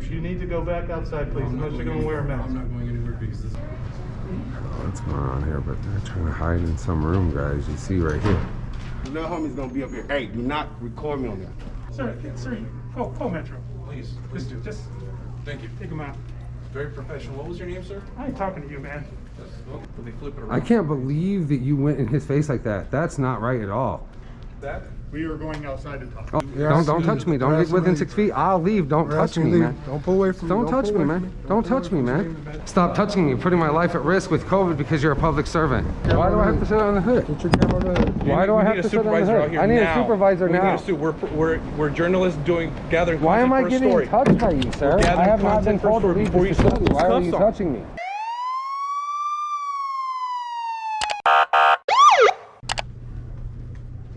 If you need to go back outside, please, unless you're going to wear a mask. I'm not going anywhere because this. What's going on here? But they're trying to hide in some room, guys. You see right here. Little homie's gonna be up here. Hey, do not record me on that. Sir, call Metro. Please do. Just Thank you. take him out. Very professional. What was your name, sir? I ain't talking to you, man. Will they flip it around? I can't believe that you went in his face like that. That's not right at all. That? We are going outside to talk. Oh, don't touch me. Don't get within 6 feet. I'll leave. Don't touch me, man. Don't pull away from me. Don't touch me, man. Don't touch me, man. Stop touching me. You're putting my life at risk with COVID because you're a public servant. Why do I have to sit on the hood? Get your camera on the hood. Why do I have to sit on the hood? I need a supervisor now. We're journalists gathering. Why am I getting touched by you, sir? I have not been told to leave this facility. Why are you touching me?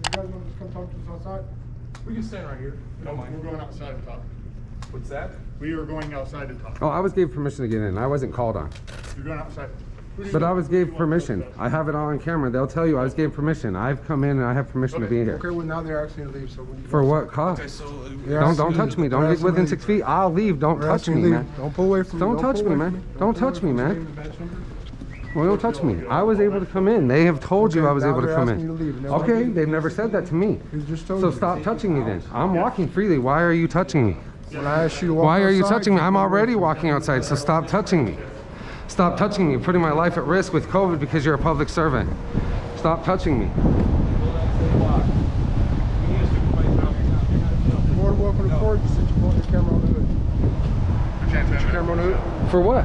You guys want to just come talk to us outside? We can stand right here. Don't mind. We're going outside to talk. What's that? We are going outside to talk. Oh, I was gave permission to get in. I wasn't called on. You're going outside. But I was gave permission. I have it all on camera. They'll tell you I was gave permission. I've come in and I have permission to be here. Okay, well now they're asking you to leave, so what do you For what cost? Okay, so Don't touch me. Don't get within 6 feet. I'll leave. Don't touch me, man. Don't pull away from me. Don't touch me, man. Don't touch me, man. Well, don't touch me. I was able to come in. They have told you I was able to come in. Okay, they've never said that to me. So stop touching me then. I'm walking freely. Why are you touching me? When I asked you to walk Why are you outside, touching me? I'm already walking outside, so stop touching me. Stop touching me. You're putting my life at risk with COVID because you're a public servant. Stop touching me. You're more than welcome to court. Just sit your camera on the hood. Sit your camera on the hood. For what?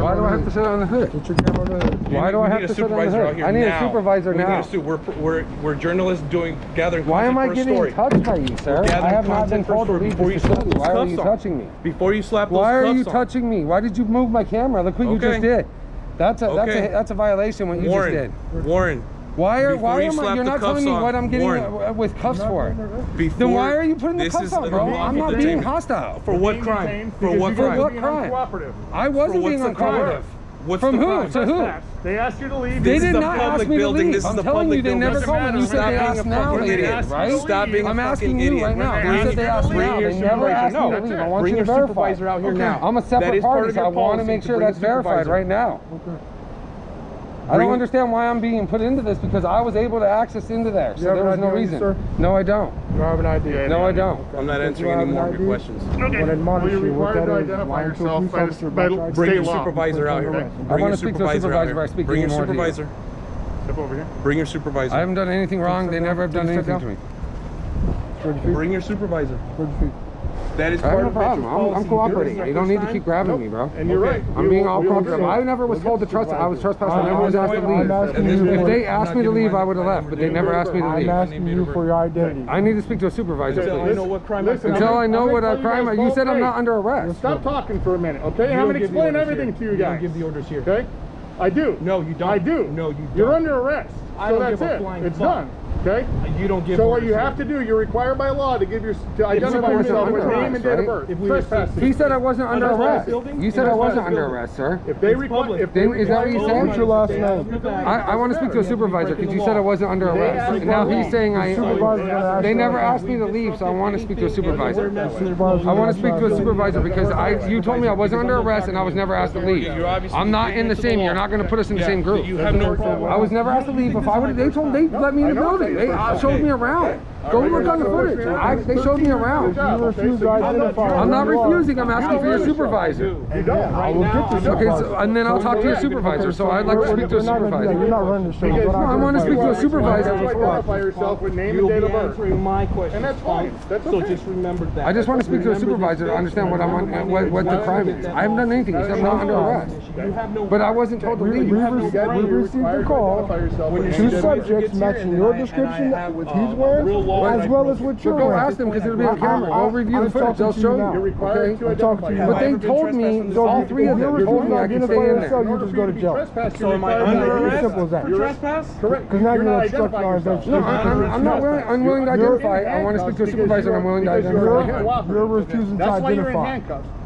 Why do I have to sit? sit on the hood? Sit your camera on the hood. Why do I have to sit on the hood? I need a supervisor now. We're journalists gathering. Why am I getting touched by you, sir? I have not been told to leave this facility. Why are you touching me? Before you slap those Why are cuffs you touching me? Why did you move my camera? Look what you just did. That's a violation what you just did. Warren. Why am I? You're not telling me what I'm getting with cuffs for. Then why are you putting the cuffs on, bro? I'm not being hostile. For what crime? For what For what crime? crime? I wasn't being uncooperative. From who? To who? They asked you to leave. They did not ask me to leave. I'm telling you, they never called me. You said they asked now. They did, right? Stop being I'm asking you right now. You said they asked now. They never asked me to leave. I want you to verify. Supervisor out here now. I'm a separate party, so I want to make sure that's verified right now. I don't understand why I'm being put into this because I was able to access into there, so there was no reason. No, I don't. You have an idea. No, I don't. I'm not answering any more of your questions. Okay. Well, you're required to identify yourself by Bring your state law. supervisor out here. I want to speak to a supervisor, but I speak Bring your anymore to you. supervisor. Step over here. Bring your supervisor. I haven't done anything wrong. They never have done anything to me. Bring your supervisor. That is I have part no of problem. I'm cooperating. You don't need to keep grabbing me, bro. And you're right. I'm being all cooperative. I never was told to trespass. I was trespassing. I never was asked to leave. If they asked me to leave, I would have left, but they never asked me to I'm leave. asking you for your identity. I need to speak to a supervisor, Until I please. know what crime Until I know what crime. You said I'm not under arrest. Stop talking for a minute, okay? I'm going to explain everything to you You guys. don't give the orders here. Okay? I do. No, you don't. I do. No, you don't. You're under arrest. I So don't that's give a it. flying It's fuck. done. Okay? You don't give So what orders you here. have to do, you're required by law to identify yourself with name and date of birth. Trespassing. He said I wasn't under Under arrest. building? You said I wasn't under arrest, sir. If they require, Is that what you said? What's your last name? I want to speak to a supervisor because you said I wasn't under arrest. And now he's saying they never asked me to leave, so I want to speak to a supervisor. I want to speak to a supervisor because you told me I wasn't under arrest and I was never asked to leave. I'm not in the same. You're not going to put us in the same group. You have no problem. I was never asked to leave. If I would, they let me in the building. They showed me around. Go look on the footage. They showed me around. You refuse to identify. I'm not refusing. I'm asking for your supervisor. You don't. I will get the Okay, so, and then I'll talk to your supervisor. So I'd like to speak to a supervisor. You're not running the show. No, I want to speak to a supervisor. Identify yourself with name and date of birth. answering my question. And that's fine. That's So okay. just remember that. I just want to speak to a supervisor to understand what I'm on, what the crime is. I haven't done anything except not under arrest. You have no But I wasn't told to leave. We received a call. Two subjects matching your description with he's wearing, as well as what So you're go wearing. ask them because it'll be on camera. Go review the footage. They'll show You're you. required to Okay? identify yourself. But they told me, all three of them told me I can stay in there. You just go to jail. So am I under arrest? Simple as that. For trespass? Correct. Because now You're you're not obstructing our identifying yourself. investigation. No, I'm not willing. I'm willing to identify. I want to speak to a supervisor and I'm willing to identify him. You're refusing to That's why you're in identify. handcuffs.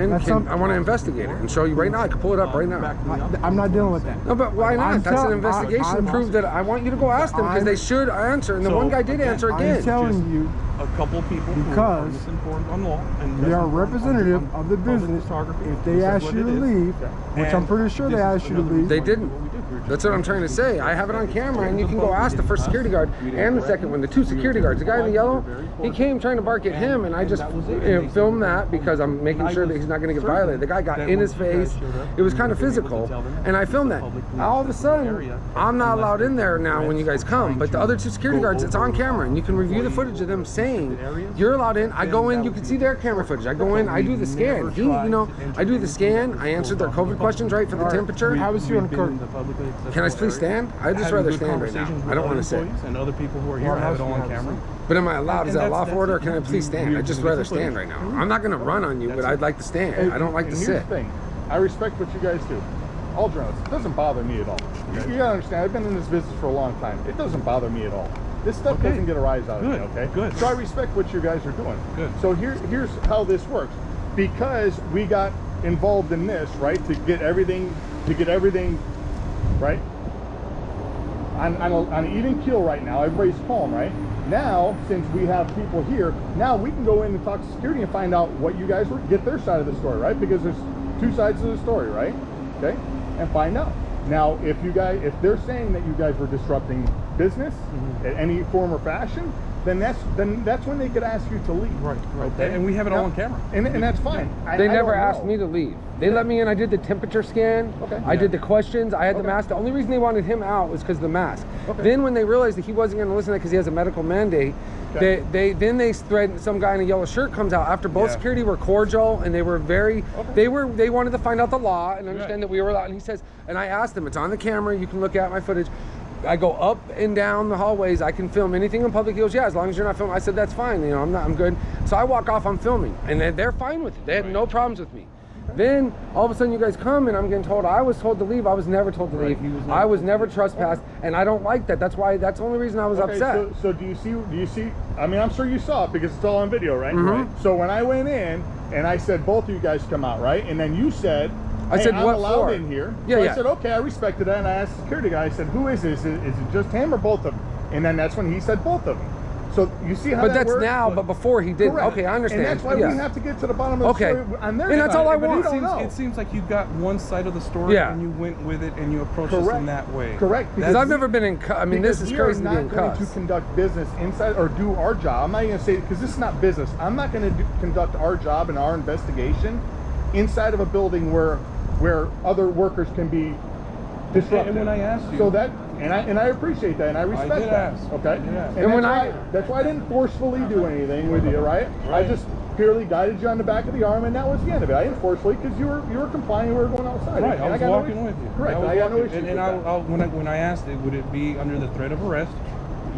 man. That's I want to investigate it and show you right now. I can pull it up right now. I'm not dealing with that. No, but why not? That's an investigation to prove that I want you to go ask them because they should answer. And the one guy did answer again. I'm telling you, a couple of people who are misinformed on law and they are representative of the business. If they ask you to leave, which I'm pretty sure they asked you to leave, They didn't. That's what I'm trying to say. I have it on camera, and you can go ask the first security guard and the second one, the two security guards. The guy in the yellow, he came trying to bark at him, and I just filmed that because I'm making sure that he's not going to get violated. The guy got in his face. It was kind of physical, and I filmed that. All of a sudden, I'm not allowed in there now when you guys come, but the other two security guards, it's on camera, and you can review the footage of them saying you're allowed in. I go in, you can see their camera footage. I go in, I do the scan. I do the scan. I answered their COVID questions right for the temperature. How was you on court? Can I please stand? I'd just rather stand right now. I don't want to sit. And other people who are here have it all on camera. But am I allowed? Is that a lawful order, or can I please stand? I'd just rather stand right now. I'm not going to run on you, but I'd like to stand. I don't like to Here's sit. the thing. I respect what you guys do. All journalists. It doesn't bother me at all. You gotta understand, I've been in this business for a long time. It doesn't bother me at all. This stuff doesn't get a rise out of me, okay? Good. So I respect what you guys are doing. Good. So here's how this works. Because we got involved in this, right, to get everything right on an even keel right now. Everybody's calm, right? Now, since we have people here, now we can go in and talk to security and find out what you guys were, get their side of the story, right? Because there's two sides of the story, right? Okay, and find out. Now, if they're saying that you guys were disrupting business in any form or fashion, then that's when they could ask you to leave. Right. Okay? And we have it all on camera. And that's fine. They never asked me to leave. They let me in. I did the temperature scan. Okay. I did the questions. I had the mask. The only reason they wanted him out was because of the mask. Okay. Then when they realized that he wasn't going to listen to it because he has a medical mandate, they threatened. Some guy in a yellow shirt comes out after both security were cordial and they were very. They wanted to find out the law and understand that we were allowed. And he says, and I asked him, it's on the camera. You can look at my footage. I go up and down the hallways. I can film anything in public. He goes, yeah, as long as you're not filming. I said, that's fine. I'm good. So I walk off. I'm filming, and they're fine with it. They had no problems with me. Then all of a sudden you guys come and I'm getting told I was told to leave. I was never told to leave. I was never trespassed, and I don't like that. That's the only reason I was upset. So do you see? I mean, I'm sure you saw it because it's all on video, right? Right. So when I went in and I said both of you guys come out, right? And then you said, I said, I'm what allowed in here. So I said, okay, I respected that, and I asked the security guy. I said, who is this? Is it just him or both of them? And then that's when he said both of them. So you see how but that that's works? now, but before he didn't. Correct. Okay, I understand. And that's why we have to get to the bottom of the story on their and that's all I But want. it seems like you got one side of the story and you went with it and you approached us in that way. Correct. Because I've never been in. I mean, this is crazy to be in cuffs. We are not going to conduct business inside or do our job. I'm not going to say because this is not business. I'm not going to conduct our job and our investigation inside of a building where other workers can be disrupted. And when I asked you, so that and I appreciate that and I respect that. Okay. And that's why I didn't forcefully do anything with you, right? I just purely guided you on the back of the arm, and that was the end of it. I didn't forcefully because you were complying. We were going outside. Right. I was walking with you. Correct. I got no issues. And when I asked it, would it be under the threat of arrest?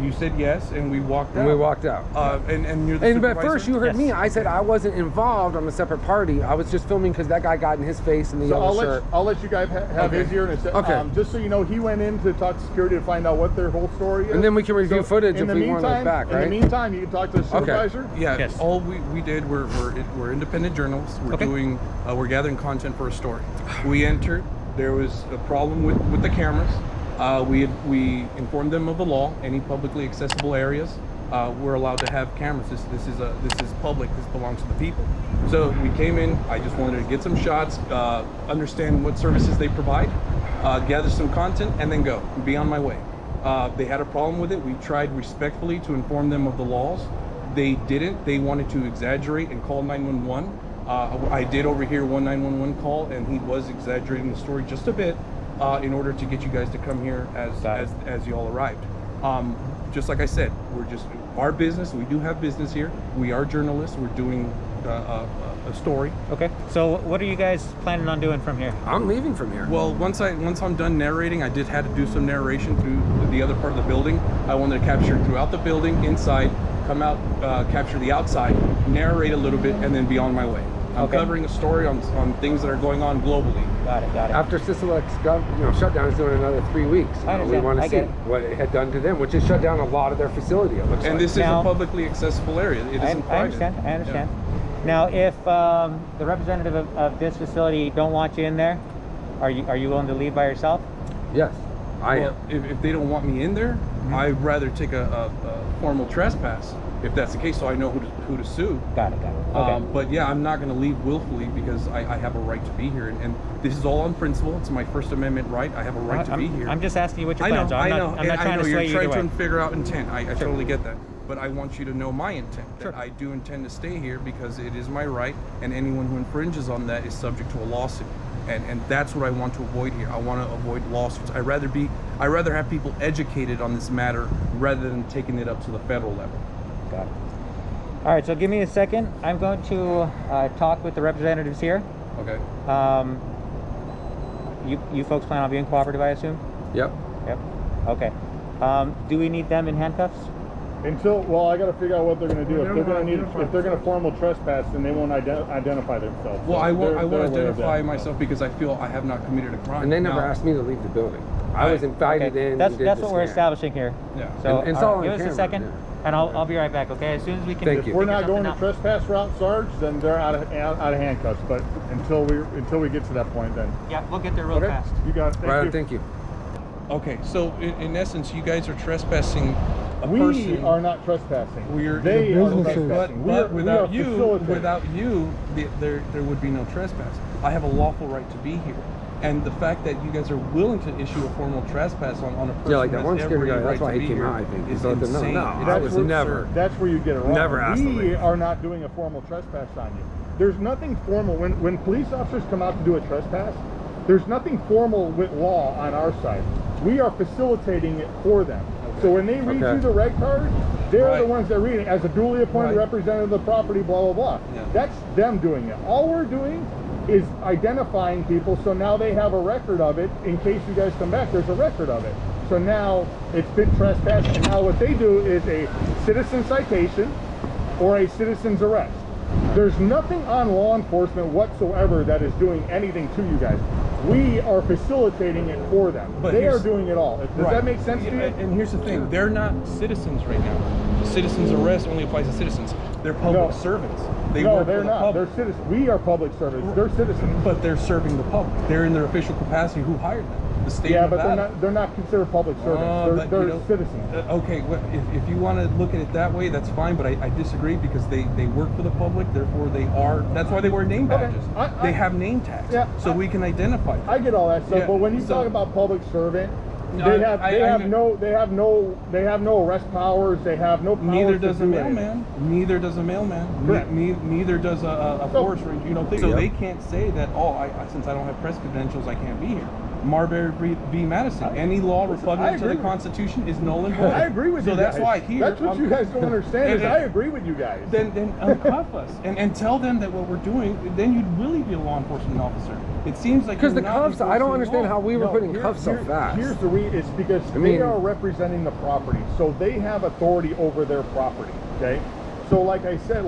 You said yes, and we walked out. And we walked out. And you're the supervisor? But first you heard me. I said I wasn't involved. I'm a separate party. I was just filming because that guy got in his face in the yellow shirt. I'll let you guys have his ear in a second. Okay. Just so you know, he went in to talk to security to find out what their whole story is. And then we can review footage if we want to look back, right? In the meantime, you can talk to the supervisor. Okay. Yeah. Yes. All we did, we're independent journalists. We're gathering content for a story. We entered. There was a problem with the cameras. We informed them of the law. Any publicly accessible areas, we're allowed to have cameras. This is public. This belongs to the people. So we came in. I just wanted to get some shots, understand what services they provide, gather some content, and then go. Be on my way. They had a problem with it. We tried respectfully to inform them of the laws. They didn't. They wanted to exaggerate and call 911. I did overhear one 911 call, and he was exaggerating the story just a bit. In order to get you guys to come here as you all arrived. Just like I said, we're just our business. We do have business here. We are journalists. We're doing a story. Okay. So what are you guys planning on doing from here? I'm leaving from here. Well, once I'm done narrating, I had to do some narration through the other part of the building. I wanted to capture throughout the building, inside, come out, capture the outside, narrate a little bit, and then be on my way. I'm covering a story on things that are going on globally. Got it. After Sisolak's shutdown is doing another 3 weeks. We want to see what it had done to them, which has shut down a lot of their facility. It looks and like. this is a publicly accessible area. It isn't private. I understand. Yeah. Now, if the representative of this facility don't want you in there, are you willing to leave by yourself? Yes, I am. If they don't want me in there, I'd rather take a formal trespass if that's the case, so I know who to sue. Got it. Okay. But yeah, I'm not going to leave willfully because I have a right to be here, and this is all on principle. It's my First Amendment right. I have a right to be here. I'm just asking you what your I know, plans are. I'm not trying to sway you're you trying either to way. figure out intent. I totally get that. But I want you to know my intent. Sure. That I do intend to stay here because it is my right, and anyone who infringes on that is subject to a lawsuit. And that's what I want to avoid here. I want to avoid lawsuits. I'd rather have people educated on this matter rather than taking it up to the federal level. Got it. All right, so give me a second. I'm going to talk with the representatives here. Okay. You folks plan on being cooperative, I assume? Yep. Okay. Do we need them in handcuffs? Well, I got to figure out what they're going to do. If they're going to formal trespass, then they won't identify themselves. Well, So I won't they're aware of identify that. myself because I feel I have not committed a crime. And they never Now, asked me to leave the building. I was invited in. That's and did what the we're scan. establishing here. Yeah. So And it's all all right, on give us a camera, second, yeah. and I'll be right back. Okay, as soon as we can. Thank If you. we're figure not going something the out. trespass route, Sarge, then they're out of handcuffs. But until we get to that point, then Yeah, we'll get there real okay, fast. you got it. Right, thank you. Okay, so in essence, you guys are trespassing a We person. are not trespassing. They are businesses. trespassing. But without you, facilitating. there would be no trespass. I have a lawful right to be here. And the fact that you guys are willing to issue a formal trespass on a person Yeah, like that who one has security every guy, that's right why to he be came here out, I think. He is thought that, insane. no, It's I was absurd. never. That's where you get it wrong. Never asked to We leave. are not doing a formal trespass on you. There's nothing formal. When police officers come out to do a trespass, there's nothing formal with law on our side. We are facilitating it for them. So when they read you the red card, they're the ones that read it as a duly appointed representative of the property, blah, blah, blah. Yeah. That's them doing it. All we're doing is identifying people, so now they have a record of it. In case you guys come back, there's a record of it. So now it's been trespassed, and now what they do is a citizen citation or a citizen's arrest. There's nothing on law enforcement whatsoever that is doing anything to you guys. We are facilitating it for them. But They are here's- doing it all. Does that make sense to you? And here's the thing, they're not citizens right now. The citizen's arrest only applies to citizens. They're public servants. They No, work they're for the not. public. They're citizens. We are public servants. They're citizens. But they're serving the public. They're in their official capacity. Who hired them? The state Yeah, of but Nevada. they're not considered public servants. But, They're you know, citizens. Okay, well, if you want to look at it that way, that's fine. But I disagree because they work for the public. Therefore, they are. That's why they wear name Okay, badges. I- They have name tags, Yeah, so we can identify them. I get all that stuff, Yeah, but when you so- talk about public servant, No, they have no arrest powers. They have no powers. Neither to does a do anything. mailman. Neither does a mailman. Correct. Neither does a So- forest ranger. You know, so they can't say that. Oh, since I don't have press credentials, I can't be here. Marbury v. Madison. Any law repugnant to the agree. Constitution is null and void. I agree with you So guys. that's why here. That's what you guys don't understand is and- I agree with you guys. Then uncuff us and tell them that what we're doing. Then you'd really be a law enforcement officer. It seems like Because the you're not cuffs, I don't enforcing understand law. how we were No, putting cuffs so fast. Here's the reason. It's because mean- they are representing the property, so they have authority over their property. Okay. So like I said,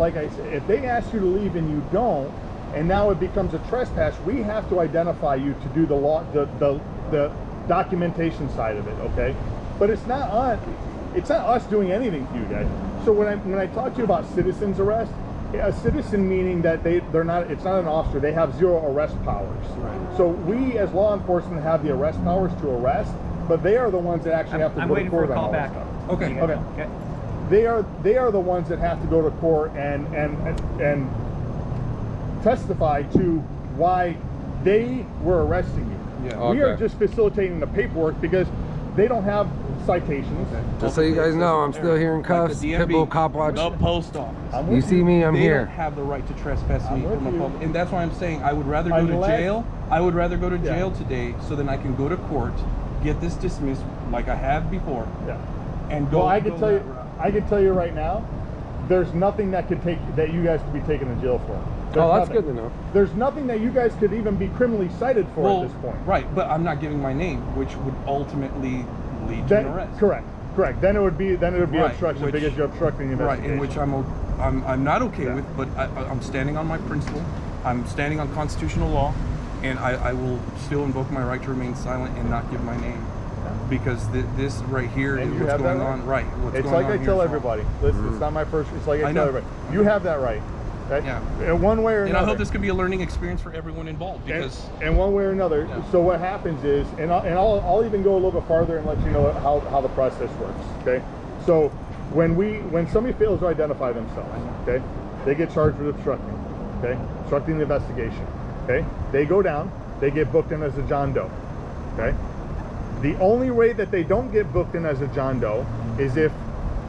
if they ask you to leave and you don't, and now it becomes a trespass, we have to identify you to do the law, the documentation side of it. Okay. But it's not us doing anything to you guys. So when I talk to you about citizen's arrest, a citizen meaning that they're not, it's not an officer, they have zero arrest powers. Right. So we as law enforcement have the arrest powers to arrest, but they are the ones that actually have to I'm go to waiting for a court on call all back. that stuff. Okay. Okay. They are the ones that have to go to court and testify to why they were arresting you. Yeah. We are Okay. just facilitating the paperwork because they don't have citations. Just so you guys know, I'm still here in Like cuffs. the DMV, Pitbull cop watch. the post office. I'm You with see me, I'm They here. don't have the right to trespass me with from a you. public, and that's why I'm saying I would rather go to Unless- jail. I would rather go to Yeah. jail today, so then I can go to court, get this dismissed like I have before, Yeah. and go. Well, I go can tell you, that route. I can tell you right now, there's nothing that you guys could be taken to jail for. There's Oh, that's nothing. good to know. There's nothing that you guys could even be criminally cited for Well, at this point. right, but I'm not giving my name, which would ultimately lead to an arrest. Correct. Then it would be Right, obstruction which- because you're obstructing the Right, investigation. in which I'm not okay Yeah. with, but I'm standing on my principle. I'm standing on constitutional law, and I will still invoke my right to remain silent and not give my name, because this right here is And you what's have that going right. on. Right, what's It's going like on I here tell is everybody. Listen, it's not my first. It's like I I tell know. everybody. You have that right. Okay? Yeah. In one way or And another. I hope this could be a learning experience for everyone involved, because and one way or another. Yeah. So what happens is, and I'll even go a little bit farther and let you know how the process works. Okay, so when somebody fails to identify themselves, okay, they get charged with obstructing. Okay, obstructing the investigation. Okay, they go down, they get booked in as a John Doe. Okay, the only way that they don't get booked in as a John Doe is if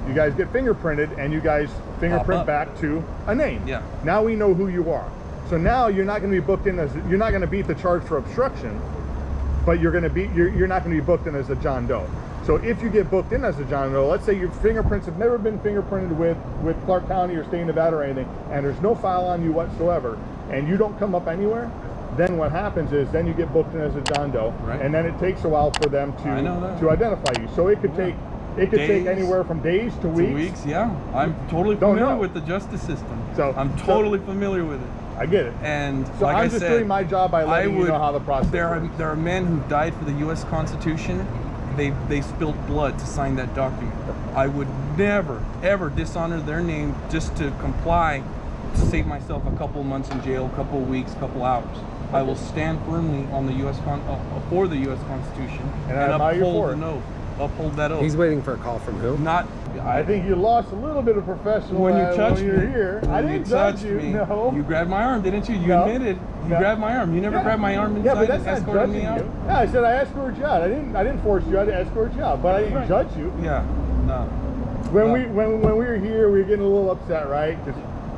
you guys get fingerprinted and you guys fingerprint back to a name. Yeah. Now we know who you are. So now you're not going to be booked in as, you're not going to beat the charge for obstruction, but you're not going to be booked in as a John Doe. So if you get booked in as a John Doe, let's say your fingerprints have never been fingerprinted with Clark County or state of Nevada or anything, and there's no file on you whatsoever, and you don't come up anywhere, then what happens is then you get booked in as a John Doe, Right. and then it takes a while for them to identify you. So it could take take anywhere from days to weeks. 2 weeks, yeah. I'm totally Don't familiar know. with the justice system. So- I'm totally familiar with it. I get it. And So like I'm I just said, doing my job by letting you know how the process there works. are men who died for the U.S. Constitution. They spilled blood to sign that document. I would never ever dishonor their name just to comply, to save myself a couple months in jail, a couple weeks, couple hours. I will stand firmly on the U.S. For the U.S. Constitution And I admire you for uphold it. the oath. Uphold that oath. He's waiting for a call from who? Not. I think you lost a little bit of professional When you touched when you're me, here. when I didn't judge touched you. me, No. You grabbed my arm, didn't you? You No. admitted. You No. grabbed my arm. You never grabbed my arm inside Yeah, but that's and not escorted judging me out. you. Yeah, I said I escorted you out. I didn't force you. I escorted you out, but I didn't Right. judge you. Yeah. No. When No. we were here, we were getting a little upset, right?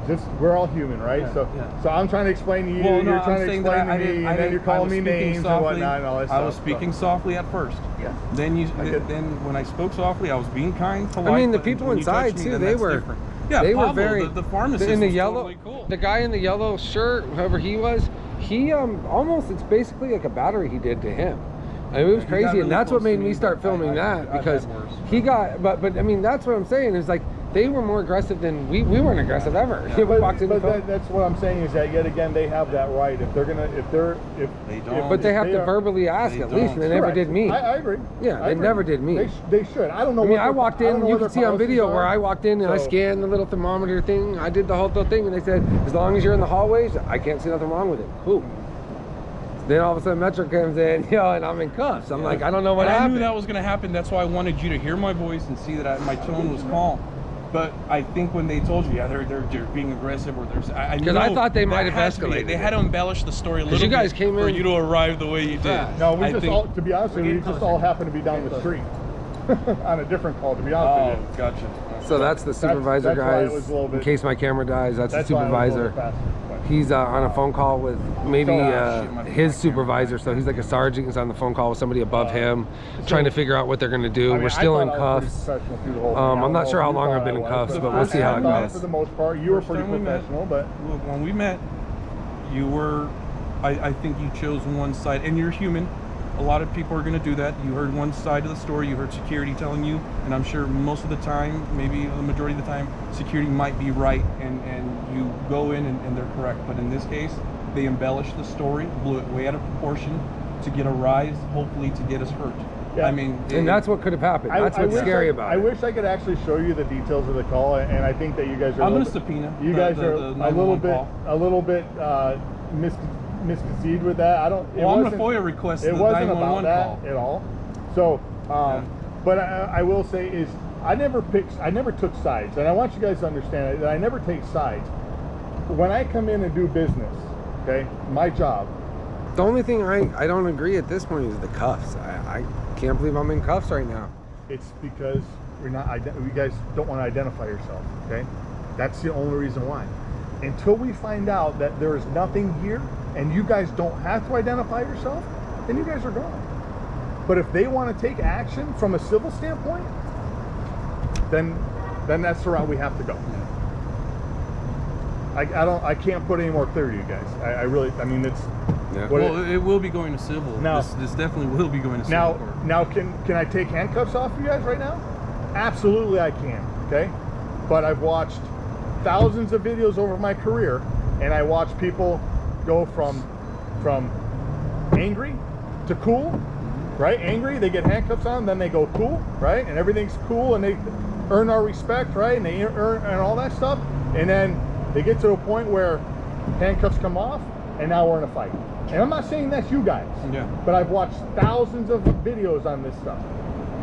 Just we're all human, right? Yeah. So I'm trying to explain to you. Well, no, you're trying I'm to saying explain that to me, and then you're calling me names and whatnot and all that stuff. I was speaking softly at first. Yeah. Then get- then when I spoke softly, I was being kind, polite. I mean, the but people when you inside touch me, too, then they that's were, different. Yeah, they were Pablo, very, the pharmacist in the was yellow, totally cool. the guy in the yellow shirt, whoever he was, he almost, it's basically like a battery he did to him. I mean, it was He got crazy, really and that's what close to made me me, start but filming that I've had because worse. he got, but I mean, that's what I'm saying is like they were more aggressive than we weren't aggressive ever. Yeah, We walked in the but film. that's what I'm saying is that yet again they have that right. If they're gonna, if They don't. But they have to are- verbally ask They at least, and they don't. never Correct. did me. I agree. Yeah, I they agree. never did me. They should. I don't know. I mean, what I their- walked I don't in. know You what can their see on policies video are. where I walked in and I So- scanned the little thermometer thing. I did the whole thing, and they said, as long as you're in the hallways, I can't see nothing wrong with it. Cool. Then all of a sudden, Metro comes in, and I'm in cuffs. I'm like, I don't know what And I happened. knew that was going to happen. That's why I wanted you to hear my voice and see that my tone was calm. But I think when they told you, yeah, they're being aggressive, or there's, I Because I know thought they that might have had to be- escalated They it. had to embellish the story a little you guys bit came for in- you to arrive the way you did. No, we I just think- all, to be honest with you, we just all happen to be down the street on a different call. To be honest with you. Gotcha. So that's the supervisor, that's why it guys. was a little In bit- case my camera dies, that's the That's why I was a little supervisor. bit faster, but- He's on a phone call with maybe shit, my his supervisor. So he's like a sergeant. He's on the phone call with somebody above him, trying to figure out what they're going to do. I mean, We're I still thought in I was pretty cuffs. professional through the whole thing. I I'm don't not know sure if how you long thought I've been I in was, cuffs, but we'll first see how it time goes. For the most part, you were First pretty time we met. professional, but When we met, you were, I think you chose one side, and you're human. A lot of people are going to do that. You heard one side of the story, you heard security telling you, and I'm sure most of the time, maybe the majority of the time, security might be right, and you go in and they're correct. But in this case, they embellished the story, blew it way out of proportion to get a rise, hopefully to get us hurt. Yeah. I mean, And that's what could have happened. That's what's wish scary I, about I it. wish I could actually show you the details of the call, and I think that you guys are. I'm a going little to bit- subpoena. You the- guys the- are the a little 911 bit, call. misconceived with that. I don't. Well, I'm going to FOIA request It the wasn't about 911 that call. at all. So, but I will say is I never took sides, and I want you guys to understand that I never take sides. When I come in and do business, okay, my job. The only thing I don't agree at this point is the cuffs. I can't believe I'm in cuffs right now. It's because you guys don't want to identify yourself, okay? That's the only reason why. Until we find out that there is nothing here and you guys don't have to identify yourself, then you guys are gone. But if they want to take action from a civil standpoint, then that's the route we have to go. I can't put any more clear to you guys. I mean, it's. Yeah. What Well, it will be going to civil. Now- This definitely will be going to civil court. Now, can I take handcuffs off you guys right now? Absolutely, I can. Okay, but I've watched thousands of videos over my career, and I watch people go from angry to cool, right? Angry, they get handcuffs on, then they go cool, right? And everything's cool, and they earn our respect, right? And they earn and all that stuff, and then They get to a point where handcuffs come off, and now we're in a fight. And I'm not saying that's you guys, but I've watched thousands of videos on this stuff.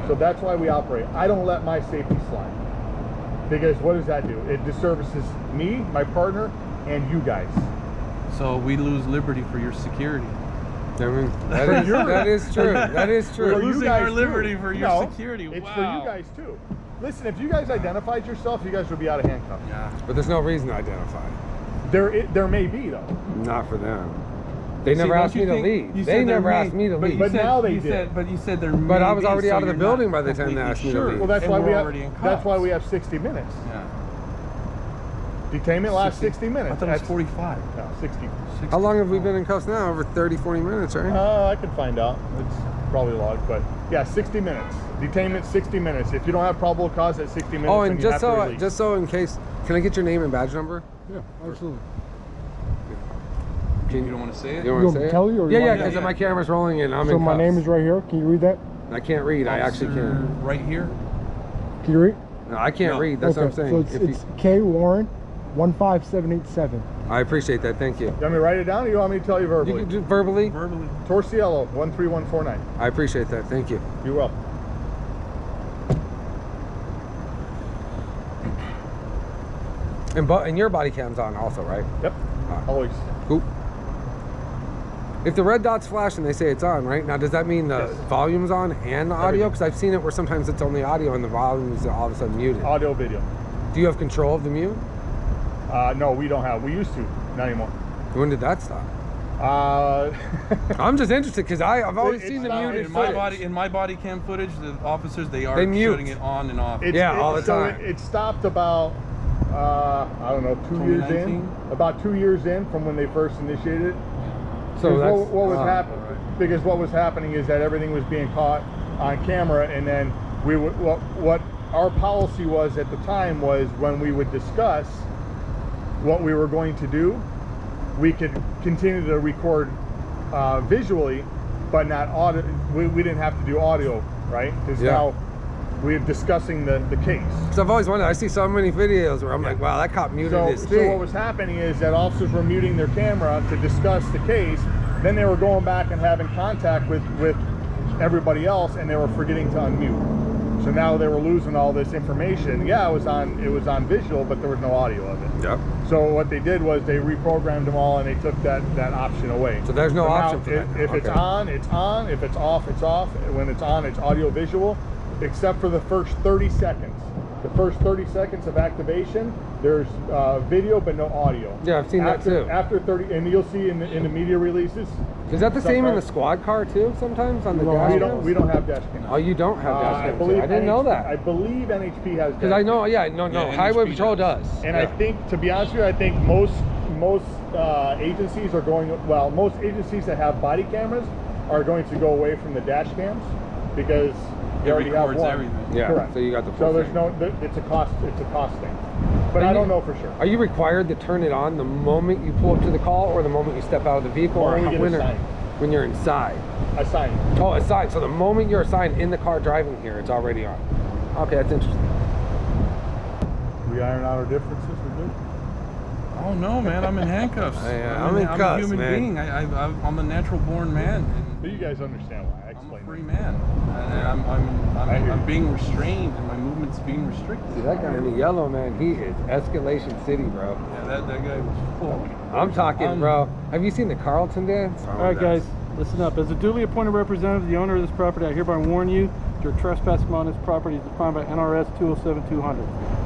So that's why we operate. I don't let my safety slide. Because what does that do? It disservices me, my partner, and you guys. So we lose liberty for your security. I mean, that is true. That is true. We're losing our liberty for your security. It's wow. for you guys too. Listen, if you guys identified yourself, you guys would be out of handcuffs. Yeah. But there's no reason to identify. There may be though. Not for them. They never asked me to leave. They never asked me to leave. But now they did. But you said they're. But I was already out of the building by the time they asked me to leave. Well, that's why we have 60 minutes. Yeah. Detainment lasts 60 minutes. I thought it was 45. No, 60. How long have we been in cuffs now? Over 30, 40 minutes, right? I can find out. It's probably logged, but yeah, 60 minutes. Detainment 60 minutes. If you don't have probable cause at 60 minutes, Oh, and then you have to release. just so in case, can I get your name and badge number? Yeah, absolutely. You don't want to say it? You You want want to me say to tell it? you, or Yeah, you yeah, want me because to- my camera's rolling and I'm So in my cuffs. name is right here. Can you read that? I can't read. I actually can't. Right here. Can you read? No, I can't read. That's what I'm saying. So it's K Warren 15787. I appreciate that. Thank you. You want me to write it down, or you want me to tell you You verbally? can do verbally. Verbally. Torciello 13149. I appreciate that. Thank you. You're welcome. And your body cam's on also, right? Yep. Always. Cool. If the red dot's flashing, they say it's on, right? Now, does that mean the volume's on and the audio? Because I've seen it where sometimes it's only audio and the volume is all of a sudden muted. Audio, video. Do you have control of the mute? No, we don't have. We used to. Not anymore. When did that stop? Uh, I'm just interested because I've always seen the not- muted In my footage. body cam footage, the officers they are They mute. shutting it on and off. All the time. It stopped about, I don't know, 2 years in. 2019? About 2 years in from when they first initiated it. So Because that's what was happening? Because what was happening is that everything was being caught on camera, and then we would what our policy was at the time was when we would discuss what we were going to do, we could continue to record visually, but not audio. We didn't have to do audio, right? Because now we're discussing the case. So I've always wondered. I see so many videos where I'm like, wow, that cop muted his So thing. what was happening is that officers were muting their camera to discuss the case. Then they were going back and having contact with everybody else, and they were forgetting to unmute. So now they were losing all this information. Yeah, it was on visual, but there was no audio of it. Yep. So what they did was they reprogrammed them all, and they took that option away. So there's no now option for that now. If it's Okay. on, it's on. If it's off, it's off. When it's on, it's audio visual, except for the first 30 seconds. The first 30 seconds of activation, there's video but no audio. Yeah, I've seen that too. After 30, and you'll see in the media releases. Is that the same in the sometimes- squad car too? Sometimes on the No, dash we cams? don't have dash cams. Oh, you don't have dash I cams? believe I didn't know that. I believe NHP has. Because I know, Highway NHP Patrol does. And I think, to be honest with you, I think most agencies are going. Well, most agencies that have body cameras are going to go away from the dash cams because they It already have records one. everything. Yeah, Correct. so you got the So full there's thing. no. It's a cost thing. But And I don't you- know for sure. Are you required to turn it on the moment you pull up to the call or the moment you step out of the vehicle? Or when we get when, assigned. when you're inside? I signed. Oh, assigned. So the moment you're assigned in the car driving here, it's already on. Okay, that's interesting. We iron out our differences. We're good. Oh no, man! I'm in handcuffs. I'm in cuffs, I'm a human man. being. I'm a natural born man. But you guys understand why I I'm a explained. free man. And I'm being restrained, and my movement's being restricted. See, that guy in the yellow, man, he is escalation city, bro. Yeah, that guy was full. I'm talking, bro. Have you seen the Carlton dance? All right, guys, listen up. As a duly appointed representative of the owner of this property, I hereby warn you that your trespassing on this property is defined by NRS 207-200.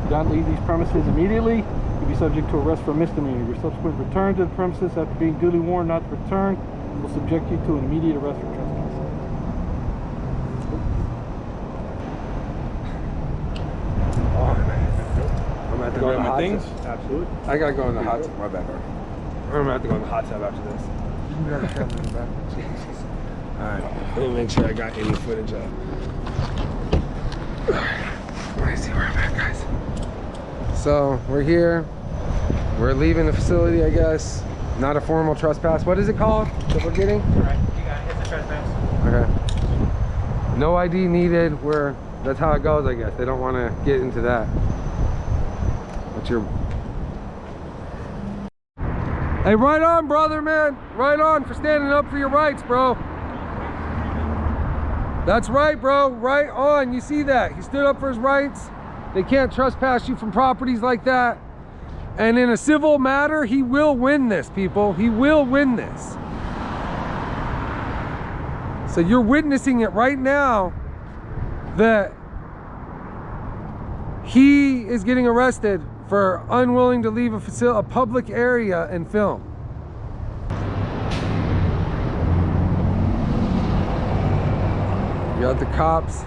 Do not leave these premises immediately. You'll be subject to arrest for a misdemeanor. Your subsequent return to the premises after being duly warned not to return will subject you to an immediate arrest for trespassing. I'm gonna have to go in the hot things? tub. Absolutely. I gotta go in the hot tub. My bad, bro. I'm gonna have to go in the hot tub after this. Alright, let me make sure I got any footage of. Let me see where I'm at, guys. So, we're here. We're leaving the facility, I guess. Not a formal trespass. What is it called that we're getting? Right, you got it. It's a trespass. Okay. No ID needed. That's how it goes, I guess. They don't want to get into that. What's your... Hey, right on, brother, man. Right on for standing up for your rights, bro. That's right, bro. Right on. You see that? He stood up for his rights. They can't trespass you from properties like that. And in a civil matter, he will win this, people. He will win this. So you're witnessing it right now that he is getting arrested for unwilling to leave a public area and film. You got the cops,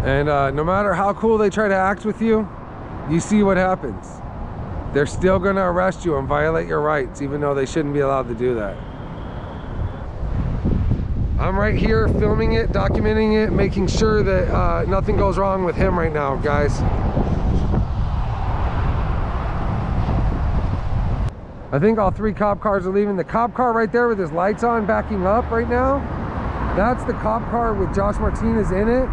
and no matter how cool they try to act with you, you see what happens. They're still gonna arrest you and violate your rights, even though they shouldn't be allowed to do that. I'm right here filming it, documenting it, making sure that nothing goes wrong with him right now, guys. I think all 3 cop cars are leaving. The cop car right there with his lights on backing up right now, that's the cop car with Josh Martinez in it.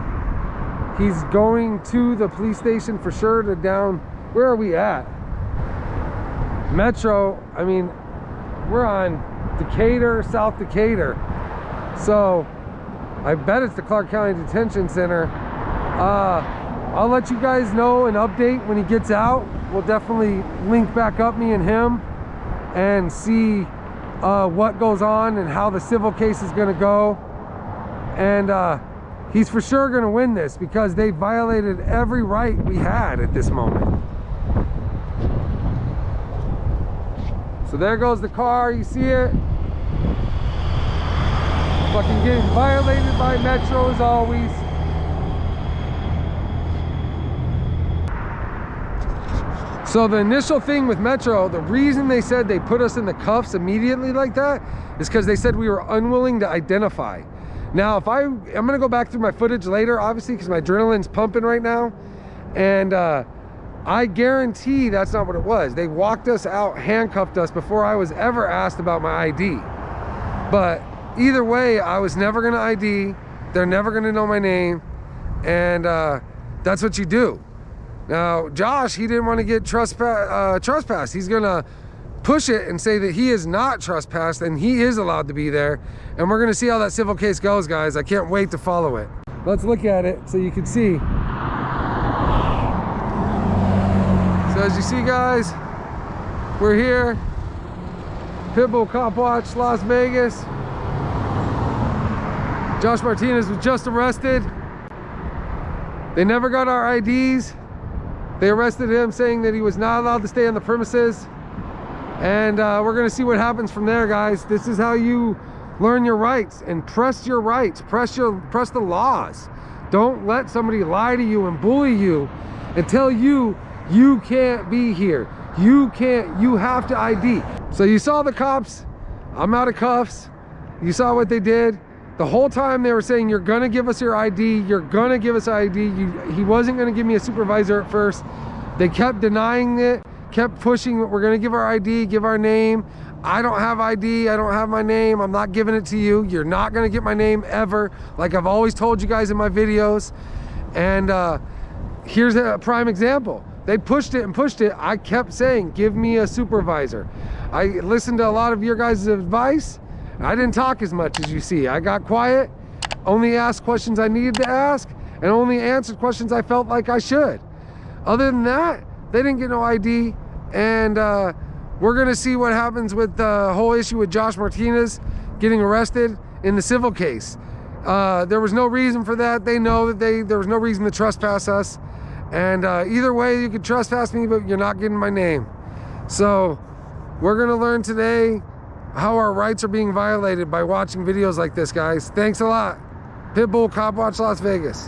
He's going to the police station for sure to down, where are we at? Metro, I mean, we're on Decatur, South Decatur. So I bet it's the Clark County Detention Center. I'll let you guys know and update when he gets out. We'll definitely link back up, me and him, and see what goes on and how the civil case is gonna go. And he's for sure gonna win this because they violated every right we had at this moment. So there goes the car, you see it? Fucking getting violated by Metro as always. So the initial thing with Metro, the reason they said they put us in the cuffs immediately like that is because they said we were unwilling to identify. Now, I'm gonna go back through my footage later, obviously, because my adrenaline's pumping right now. And I guarantee that's not what it was. They walked us out, handcuffed us before I was ever asked about my ID. But either way, I was never gonna ID. They're never gonna know my name. And that's what you do. Now, Josh, he didn't want to get trespassed. He's gonna push it and say that he is not trespassed and he is allowed to be there. And we're gonna see how that civil case goes, guys. I can't wait to follow it. Let's look at it so you can see. So as you see, guys, we're here. Pitbull Cop Watch, Las Vegas. Josh Martinez was just arrested. They never got our IDs. They arrested him saying that he was not allowed to stay on the premises. And we're gonna see what happens from there, guys. This is how you learn your rights and press your rights, press the laws. Don't let somebody lie to you and bully you and tell you you can't be here. You have to ID. So you saw the cops, I'm out of cuffs. You saw what they did. The whole time they were saying, you're gonna give us your ID, you're gonna give us ID. He wasn't gonna give me a supervisor at first. They kept denying it, kept pushing, we're gonna give our ID, give our name. I don't have ID, I don't have my name, I'm not giving it to you. You're not gonna get my name ever, like I've always told you guys in my videos. And here's a prime example. They pushed it and pushed it. I kept saying, give me a supervisor. I listened to a lot of your guys' advice. I didn't talk as much as you see. I got quiet, only asked questions I needed to ask, and only answered questions I felt like I should. Other than that, they didn't get no ID, and we're gonna see what happens with the whole issue with Josh Martinez getting arrested in the civil case. There was no reason for that. They know that there was no reason to trespass us. And either way, you could trespass me, but you're not getting my name. So we're gonna learn today how our rights are being violated by watching videos like this, guys. Thanks a lot. Pitbull Cop Watch Las Vegas.